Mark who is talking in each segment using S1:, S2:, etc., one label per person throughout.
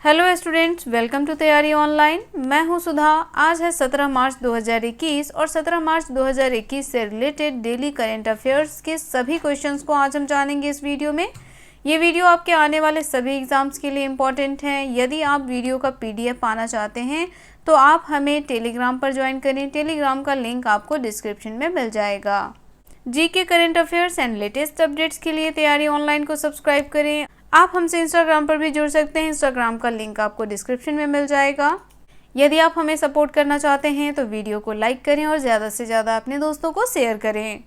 S1: Hello students, welcome to तैयारी online. मैं हूं सुधा। आज है 17 मार्च 2021 और 17 मार्च 2021 से रिलेटेड डेली करंट अफेयर्स के सभी क्वेश्चंस को आज हम जानेंगे इस वीडियो में। ये वीडियो आपके आने वाले सभी एग्जाम्स के लिए इम्पॉर्टेंट है। यदि आप वीडियो का PDF पाना चाहते हैं तो आप हमें टेलीग्राम पर ज्वाइन करें। टेलीग्राम का लिंक आपको डिस्क्रिप्शन में मिल जाएगा। GK current affairs and latest updates के लिए तैयारी ऑनलाइन को सब्सक्राइब करें। आप हमसे इंस्टाग्राम पर भी जुड़ सकते हैं। इंस्टाग्राम का लिंक आपको डिस्क्रिप्शन में मिल जाएगा। यदि आप हमें सपोर्ट करना चाहते हैं तो वीडियो को लाइक करें और ज़्यादा से ज़्यादा अपने दोस्तों को शेयर करें।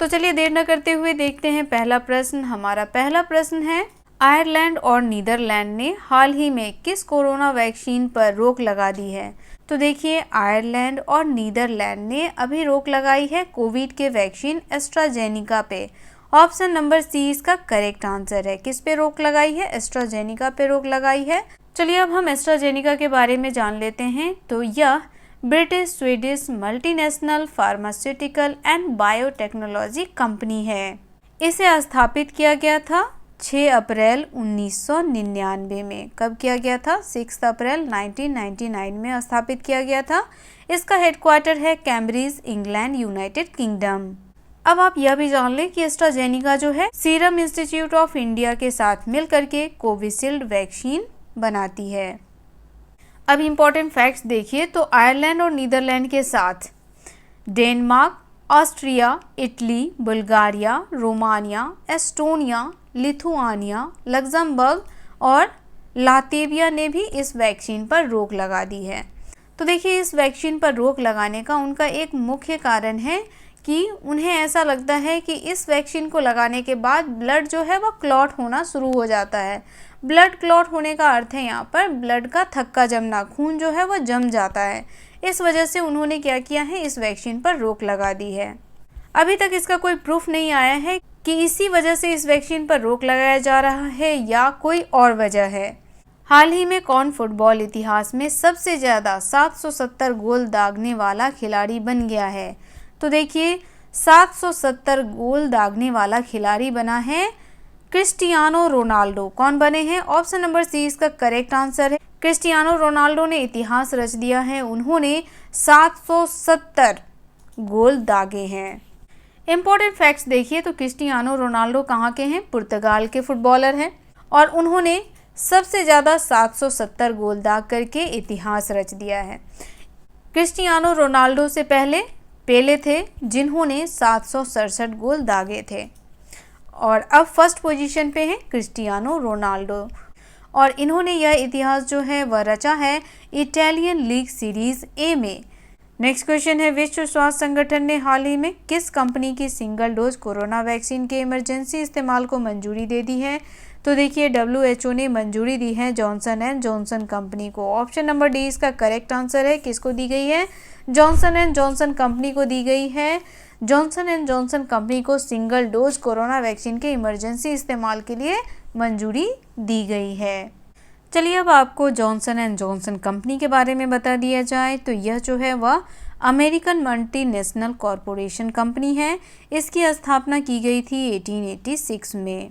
S1: तो चलिए देर न करते हुए देखते हैं पहला प्रश्न। हमारा पहला प्रश्न है, आयरलैंड और नीदरलैंड ने हाल ही में किस कोरोना वैक्सीन पर रोक लगा दी है? तो देखिए, आयरलैंड और नीदरलैंड ने अभी रोक लगाई है कोविड के वैक्सीन एस्ट्राजेनिका पे। ऑप्शन नंबर सी इसका करेक्ट आंसर है। किस पे रोक लगाई है? एस्ट्राजेनिका पे रोक लगाई है। चलिए अब हम एस्ट्राजेनिका के बारे में जान लेते हैं। तो यह British Swedish multinational pharmaceutical and biotechnology company है। इसे स्थापित किया गया था 6 अप्रैल 1999 में। कब किया गया था? 6 अप्रैल 1999 में स्थापित किया गया था। इसका हेडक्वार्टर है कैम्ब्रिज, इंग्लैंड, यूनाइटेड किंगडम। अब आप यह भी जान लें कि एस्ट्राजेनिका जो है सीरम इंस्टीट्यूट ऑफ इंडिया के साथ मिलकर के कोविशील्ड वैक्सीन बनाती है। अब इम्पोर्टेंट फैक्ट्स देखिए, तो आयरलैंड और नीदरलैंड के साथ Denmark, Austria, Italy, Bulgaria, Romania, Estonia, Lithuania, Luxembourg और लातविया ने भी इस वैक्सीन पर रोक लगा दी है। तो देखिए, इस वैक्सीन पर रोक लगाने का उनका एक मुख्य कारण है कि उन्हें ऐसा लगता है कि इस वैक्सीन को लगाने के बाद ब्लड जो है वह क्लॉट होना शुरू हो जाता है। ब्लड क्लॉट होने का अर्थ है यहाँ पर ब्लड का थक्का जमना, खून जो है वह जम जाता है। इस वजह से उन्होंने क्या किया है, इस वैक्सीन पर रोक लगा दी है। अभी तक इसका कोई प्रूफ नहीं आया है कि इसी वजह से इस वैक्सीन पर रोक लगाया जा रहा है या कोई और वजह है। हाल ही में कौन फुटबॉल इतिहास में सबसे ज़्यादा 770 गोल दागने वाला खिलाड़ी बन गया है? तो देखिए, 770 गोल दागने वाला खिलाड़ी बना है क्रिस्टियानो रोनाल्डो। कौन बने हैं? ऑप्शन नंबर सी इसका करेक्ट आंसर है। क्रिस्टियानो रोनाल्डो ने इतिहास रच दिया है। उन्होंने 770 गोल दागे हैं। इम्पोर्टेंट फैक्ट्स देखिए, तो क्रिस्टियानो रोनाल्डो कहाँ के हैं? पुर्तगाल के फुटबॉलर हैं और उन्होंने सबसे ज़्यादा 770 गोल दाग करके इतिहास रच दिया है। क्रिस्टियानो रोनाल्डो से पहले पेले थे जिन्होंने 767 गोल दागे थे और अब फर्स्ट पोजीशन पे हैं क्रिस्टियानो रोनाल्डो और इन्होंने यह इतिहास जो है वह रचा है इटालियन लीग सीरीज ए में। नेक्स्ट क्वेश्चन है, विश्व स्वास्थ्य संगठन ने हाल ही में किस कंपनी की सिंगल डोज कोरोना वैक्सीन के इमरजेंसी इस्तेमाल को मंजूरी दे दी है? तो देखिए, WHO ने मंजूरी दी है जॉनसन एंड जॉनसन कंपनी को। ऑप्शन नंबर डी इसका करेक्ट आंसर है। किसको दी गई है? जॉनसन एंड जॉनसन कंपनी को दी गई है। जॉनसन एंड जॉनसन कंपनी को सिंगल डोज कोरोना वैक्सीन के इमरजेंसी इस्तेमाल के लिए मंजूरी दी गई है। चलिए अब आपको जॉनसन एंड जॉनसन कंपनी के बारे में बता दिया जाए। तो यह जो है वह अमेरिकन मल्टीनेशनल कॉरपोरेशन कंपनी है। इसकी स्थापना की गई थी 1886 में।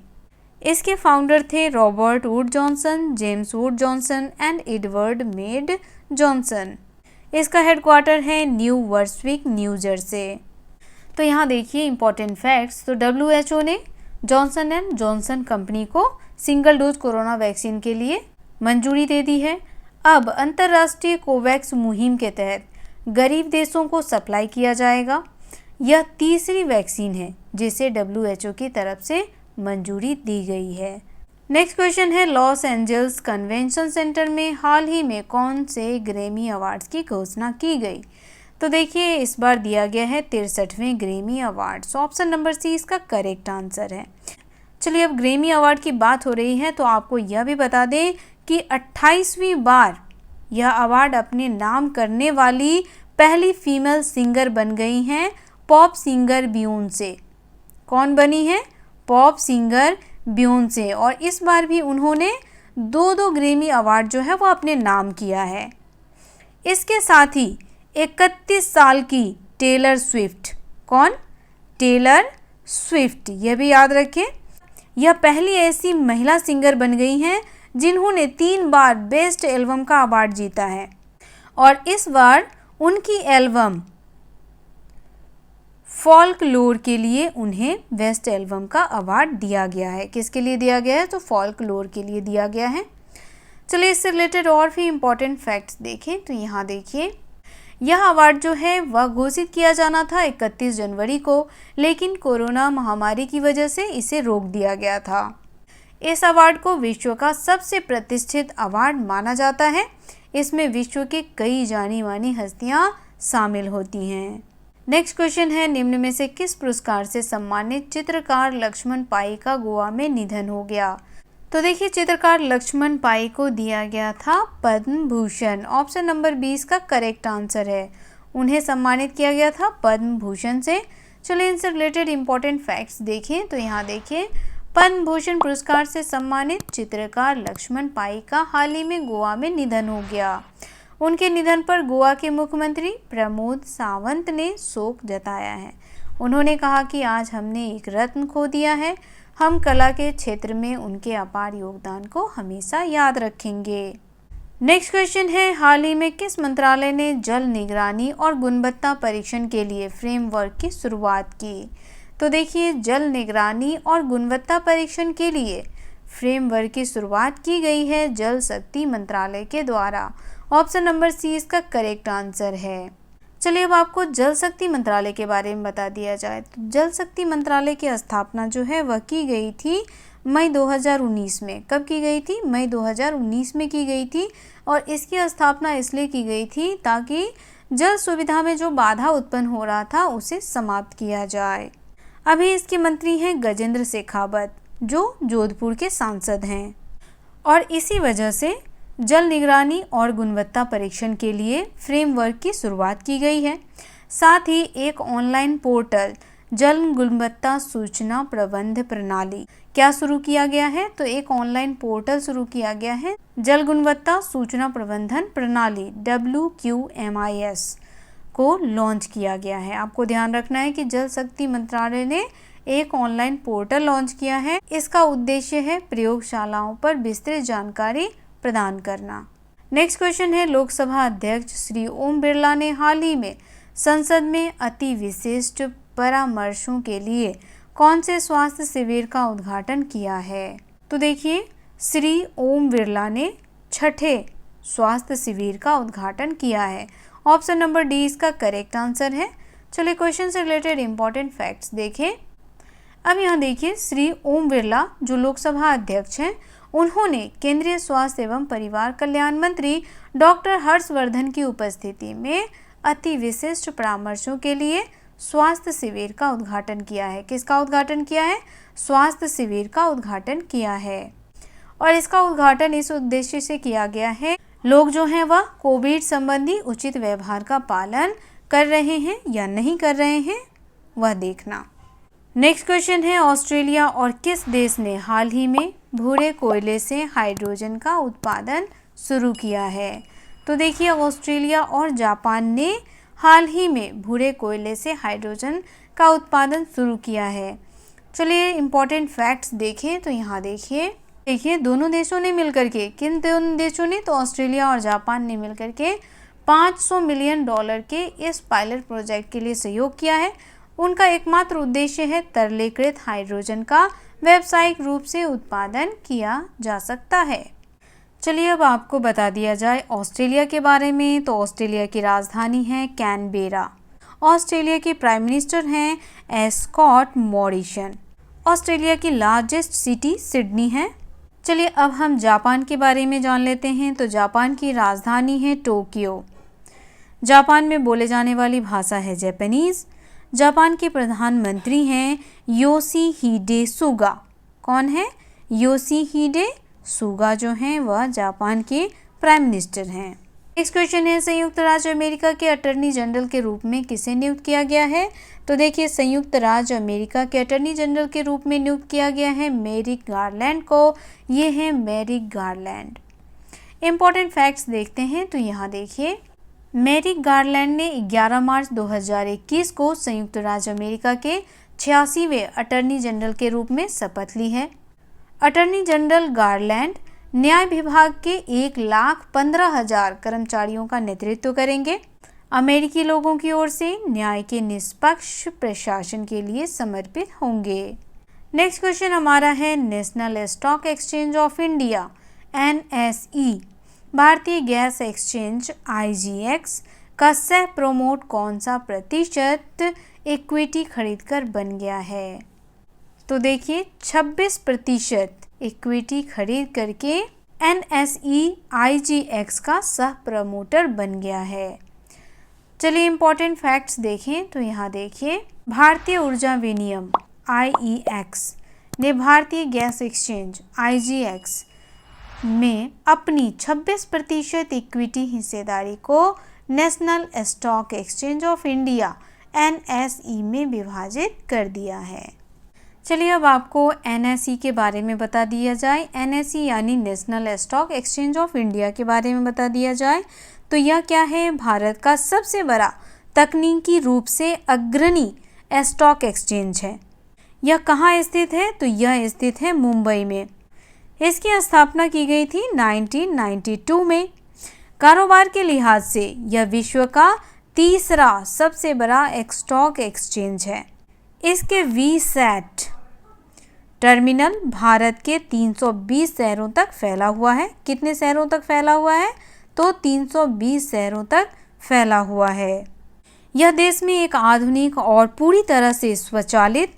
S1: इसके फाउंडर थे Robert would Johnson, James would Johnson and Edward made Johnson. इसका हेडक्वार्टर है न्यू वर्सविक, न्यू जर्सी। तो यहाँ देखिए इंपॉर्टेंट फैक्ट्स। तो WHO ने जॉनसन एंड जॉनसन कंपनी को सिंगल डोज कोरोना वैक्सीन के लिए मंजूरी दे दी है। अब अंतर्राष्ट्रीय कोवैक्स मुहिम के तहत गरीब देशों को सप्लाई किया जाएगा। यह तीसरी वैक्सीन है जिसे WHO की तरफ से मंजूरी दी गई है। नेक्स्ट क्वेश्चन है, लॉस एंजल्स कन्वेंशन सेंटर में हाल ही में कौन से ग्रैमी अवार्ड्स की घोषणा की गई? तो देखिए, इस बार दिया गया है 63वें Grammy awards. Option number C इसका करेक्ट आंसर है। चलिए अब ग्रैमी अवार्ड की बात हो रही है तो आपको यह भी बता दें कि 28वीं बार यह अवार्ड अपने नाम करने वाली पहली फीमेल सिंगर बन गई हैं पॉप सिंगर बियोंसे। कौन बनी है? Pop singer Beyonce. और इस बार भी उन्होंने 2 ग्रैमी अवार्ड जो है वो अपने नाम किया है। इसके साथ ही 31 साल की टेलर स्विफ्ट। कौन? टेलर स्विफ्ट, यह भी याद रखें। यह पहली ऐसी महिला सिंगर बन गई हैं जिन्होंने 3 बार बेस्ट एल्बम का अवार्ड जीता है और इस बार उनकी एल्बम फॉल्कलोर के लिए उन्हें बेस्ट एल्बम का अवार्ड दिया गया है। किसके लिए दिया गया है? तो फॉल्कलोर के लिए दिया गया है। चलिए इससे रिलेटेड और भी इम्पोर्टेंट फैक्ट्स देखें तो यहाँ देखिए, यह अवार्ड जो है वह घोषित किया जाना था 31 जनवरी को, लेकिन कोरोना महामारी की वजह से इसे रोक दिया गया था। इस अवार्ड को विश्व का सबसे प्रतिष्ठित अवार्ड माना जाता है। इसमें विश्व के कई जानी मानी हस्तियां शामिल होती हैं। नेक्स्ट क्वेश्चन है, निम्न में से किस पुरस्कार से सम्मानित चित्रकार लक्ष्मण पाई का गोवा में निधन हो गया? तो देखिए, चित्रकार लक्ष्मण पाई को दिया गया था पद्म भूषण। ऑप्शन नंबर 20 का करेक्ट आंसर है। उन्हें सम्मानित किया गया था पद्म भूषण से। चलिए इनसे रिलेटेड इंपॉर्टेंट फैक्ट्स देखें तो यहाँ देखिए, पद्म भूषण पुरस्कार से सम्मानित चित्रकार लक्ष्मण पाई का हाल ही में गोवा में निधन हो गया। उनके निधन पर गोवा के मुख्यमंत्री प्रमोद सावंत ने शोक जताया है। उन्होंने कहा कि आज हमने एक रत्न खो दिया है। हम कला के क्षेत्र में उनके अपार योगदान को हमेशा याद रखेंगे। नेक्स्ट क्वेश्चन है, हाल ही में किस मंत्रालय ने जल निगरानी और गुणवत्ता परीक्षण के लिए फ्रेमवर्क की शुरुआत की? तो देखिए, जल निगरानी और गुणवत्ता परीक्षण के लिए फ्रेमवर्क की शुरुआत की गई है जल शक्ति मंत्रालय के द्वारा। ऑप्शन नंबर सी इसका करेक्ट आंसर है। चलिए अब आपको जल शक्ति मंत्रालय के बारे में बता दिया जाए तो जल शक्ति मंत्रालय की स्थापना जो है वह की गई थी मई 2019 में। कब की गई थी? मई 2019 में की गई थी। और इसकी स्थापना इसलिए की गई थी ताकि जल सुविधा में जो बाधा उत्पन्न हो रहा था उसे समाप्त किया जाए। अभी इसके मंत्री हैं गजेंद्र शेखावत, जो जोधपुर के सांसद हैं। और इसी वजह से जल निगरानी और गुणवत्ता परीक्षण के लिए फ्रेमवर्क की शुरुआत की गई है। साथ ही एक ऑनलाइन पोर्टल जल गुणवत्ता सूचना प्रबंध प्रणाली क्या शुरू किया गया है? तो एक ऑनलाइन पोर्टल शुरू किया गया है जल गुणवत्ता सूचना प्रबंधन प्रणाली WQMIS को लॉन्च किया गया है। आपको ध्यान रखना है कि जल शक्ति मंत्रालय ने एक ऑनलाइन पोर्टल लॉन्च किया है। इसका उद्देश्य है प्रयोगशालाओं पर विस्तृत जानकारी प्रदान करना। नेक्स्ट क्वेश्चन है, लोकसभा अध्यक्ष श्री ओम बिरला ने हाल ही में संसद में अति विशिष्ट परामर्शों के लिए कौन से स्वास्थ्य शिविर का उद्घाटन किया है? तो देखिए, श्री ओम बिरला ने 6ठे स्वास्थ्य शिविर का उद्घाटन किया है। ऑप्शन नंबर डी इसका करेक्ट आंसर है। चलिए क्वेश्चन से रिलेटेड इंपॉर्टेंट फैक्ट्स देखें। अब यहाँ देखिए, श्री ओम बिरला जो लोकसभा अध्यक्ष हैं, उन्होंने केंद्रीय स्वास्थ्य एवं परिवार कल्याण मंत्री डॉक्टर हर्षवर्धन की उपस्थिति में अति विशिष्ट परामर्शों के लिए स्वास्थ्य शिविर का उद्घाटन किया है। किसका उद्घाटन किया है? स्वास्थ्य शिविर का उद्घाटन किया है। और इसका उद्घाटन इस उद्देश्य से किया गया है, लोग जो हैं वह कोविड संबंधी उचित व्यवहार का पालन कर रहे हैं या नहीं कर रहे हैं वह देखना। नेक्स्ट क्वेश्चन है, ऑस्ट्रेलिया और किस देश ने हाल ही में भूरे कोयले से हाइड्रोजन का उत्पादन शुरू किया है? तो देखिए, ऑस्ट्रेलिया और जापान ने हाल ही में भूरे कोयले से हाइड्रोजन का उत्पादन शुरू किया है। चलिए इंपॉर्टेंट फैक्ट्स देखें तो यहाँ देखिए दोनों देशों ने मिलकर के, किन दोनों देशों ने? तो ऑस्ट्रेलिया और जापान ने मिलकर के $500 मिलियन के इस पायलट प्रोजेक्ट के लिए सहयोग किया है। उनका एकमात्र उद्देश्य है तरलीकृत हाइड्रोजन का व्यावसायिक रूप से उत्पादन किया जा सकता है। चलिए अब आपको बता दिया जाए ऑस्ट्रेलिया के बारे में। तो ऑस्ट्रेलिया की राजधानी है कैनबेरा। ऑस्ट्रेलिया के प्राइम मिनिस्टर हैं स्कॉट मॉरिसन। ऑस्ट्रेलिया की लार्जेस्ट सिटी सिडनी है। चलिए अब हम जापान के बारे में जान लेते हैं। तो जापान की राजधानी है टोक्यो। जापान में बोले जाने वाली भाषा है जापानीज। जापान के प्रधानमंत्री हैं योशिहिडे सुगा। कौन है? योशिहिडे सुगा जो हैं वह जापान के प्राइम मिनिस्टर हैं। नेक्स्ट क्वेश्चन है, संयुक्त राज्य अमेरिका के अटॉर्नी जनरल के रूप में किसे नियुक्त किया गया है? तो देखिए, संयुक्त राज्य अमेरिका के अटॉर्नी जनरल के रूप में नियुक्त किया गया है मेरिक गारलैंड को। ये है मेरिक गारलैंड। इंपॉर्टेंट फैक्ट्स देखते हैं तो यहाँ देखिए, मेरिक गारलैंड ने 11 मार्च 2021 को संयुक्त राज्य अमेरिका के 86वें अटॉर्नी जनरल के रूप में शपथ ली है। अटॉर्नी जनरल गारलैंड न्याय विभाग के 1,15,000 कर्मचारियों का नेतृत्व करेंगे। अमेरिकी लोगों की ओर से न्याय के निष्पक्ष प्रशासन के लिए समर्पित होंगे। नेक्स्ट क्वेश्चन हमारा है national stock exchange of India NSE भारतीय गैस एक्सचेंज IGX का सह प्रमोट कौन सा प्रतिशत इक्विटी खरीदकर बन गया है? तो देखिए 26% इक्विटी खरीद करके NSE IGX का सह प्रमोटर बन गया है। चलिए इंपॉर्टेंट फैक्ट्स देखें तो यहाँ देखिए भारतीय ऊर्जा विनियम IEX ने भारतीय गैस एक्सचेंज IGX में अपनी 26% इक्विटी हिस्सेदारी को national stock exchange of India NSE में विभाजित कर दिया है। चलिए अब आपको NSE के बारे में बता दिया जाए। NSE यानी national stock exchange of India के बारे में बता दिया जाए तो यह क्या है? भारत का सबसे बड़ा तकनीकी रूप से अग्रणी स्टॉक एक्सचेंज है। यह कहाँ स्थित है? तो यह स्थित है मुंबई में। इसकी स्थापना की गई थी 1992 में। कारोबार के लिहाज से यह विश्व का तीसरा सबसे बड़ा स्टॉक एक्सचेंज है। इसके VSAT टर्मिनल भारत के 320 शहरों तक फैला हुआ है। कितने शहरों तक फैला हुआ है? तो 320 शहरों तक फैला हुआ है। यह देश में एक आधुनिक और पूरी तरह से स्वचालित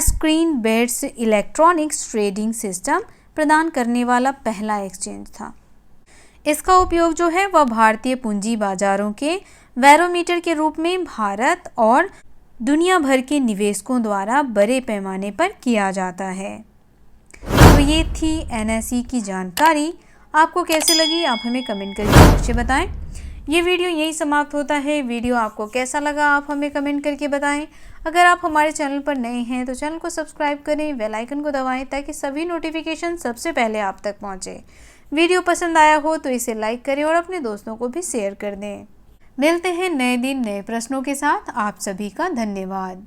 S1: screen based electronics trading system प्रदान करने वाला पहला एक्सचेंज था। इसका उपयोग जो है वह भारतीय पूंजी बाजारों के बैरोमीटर के रूप में भारत और दुनिया भर के निवेशकों द्वारा बड़े पैमाने पर किया जाता है। तो ये थी NSE की जानकारी। आपको कैसे लगी आप हमें कमेंट करके अवश्य बताएं। ये वीडियो यही समाप्त होता है। वीडियो आपको कैसा लगा आप हमें कमेंट करके बताएं। अगर आप हमारे चैनल पर नए हैं तो चैनल को सब्सक्राइब करें, बेल आइकन को दबाएं ताकि सभी नोटिफिकेशन सबसे पहले आप तक पहुंचे। वीडियो पसंद आया हो तो इसे लाइक करें और अपने दोस्तों को भी शेयर कर दें। मिलते हैं नए दिन नए प्रश्नों के साथ। आप सभी का धन्यवाद।